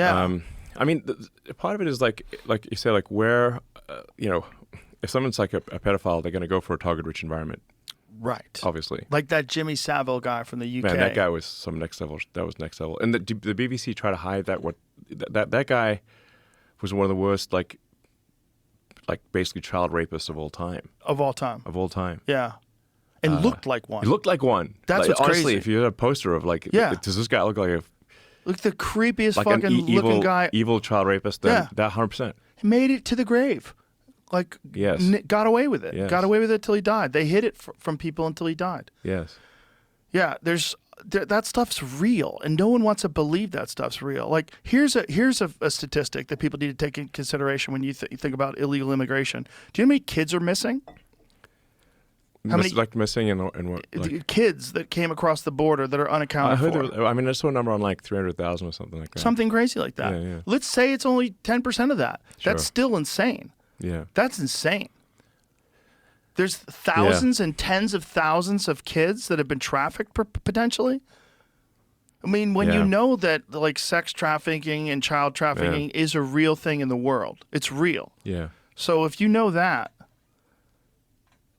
Yeah. I mean, part of it is like you say, like where, if someone's like a pedophile, they're going to go for a target-rich environment. Right. Obviously. Like that Jimmy Savile guy from the UK. Man, that guy was some next level. That was next level. And the BBC tried to hide that. That guy was one of the worst, like basically child rapists of all time. Of all time. Of all time. Yeah. And looked like one. He looked like one. That's what's honestly, crazy. If you had a poster of does this guy look like a the creepiest like fucking evil, looking guy. Evil child rapist? Then that 100%. He made it to the grave. Like, yes. Got away with it. Yes. Got away with it till he died. They hid it from people until he died. Yes. Yeah, that stuff's real, and no one wants to believe that stuff's real. Like, here's a statistic that people need to take into consideration when you think about illegal immigration. Do you know how many kids are missing? How many missing in what? Like, kids that came across the border that are unaccounted for? I saw a number on like 300,000 or something like that. Something crazy like that. Yeah. Let's say it's only 10% of that. Sure. That's still insane. Yeah. That's insane. There's thousands and tens of thousands of kids that have been trafficked potentially. I mean, when you know that like sex trafficking and child trafficking is a real thing in the world, it's real. Yeah. So if you know that,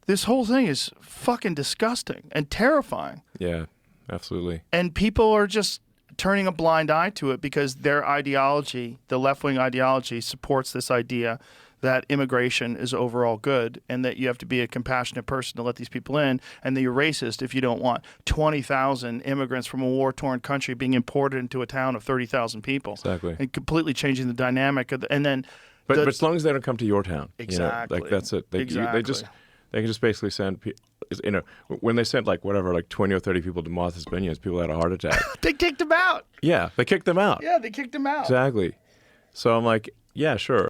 this whole thing is fucking disgusting and terrifying. Yeah, absolutely. And people are just turning a blind eye to it because their ideology, the left-wing ideology, supports this idea that immigration is overall good and that you have to be a compassionate person to let these people in, and that you're racist if you don't want 20,000 immigrants from a war-torn country being imported into a town of 30,000 people. Exactly. And completely changing the dynamic of and then but as long as they don't come to your town. Exactly. Like that's it. They can just basically send when they sent like 20 or 30 people to Martha's Vineyards, people had a heart attack. They kicked them out. Yeah, they kicked them out. Yeah, they kicked them out. Exactly. So I'm like, yeah, sure.